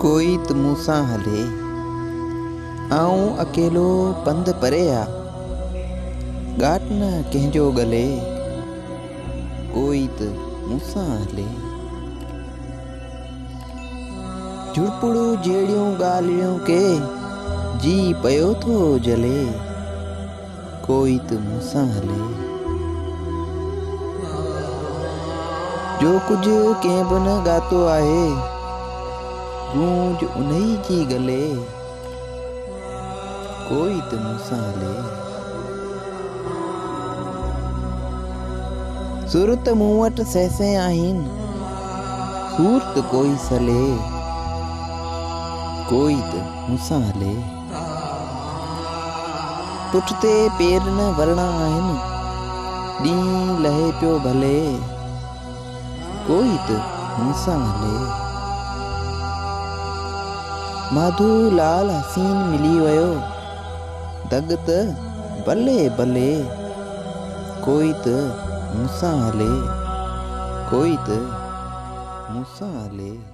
कोई त मूंसां हले, आऊं अकेलो पंध परे आ, ॻाट न कंहिंजो गले, कोई त मूंसां हले। झुड़पुड़ जहिड़ियूं ॻाल्हियूं के जी पियो थो जले, कोई त मूंसां हले। जो कुझु कंहिं बि न ॻातो आहे, गूंज उन्ही जी गले, कोई त मूंसां हले। सुर त मूं वटि सह आहिनि, सूर त कोई सले, कोई त मूंसां हले। पुठिते पेर न वरणा आहिनि, ॾींहुं लहे पियो भले, कोई त मूंसां हले। माधू लाल हसीन मिली वियो, दग त भले भले, कोई त मूंसां हले, कोई त मूंसां हले।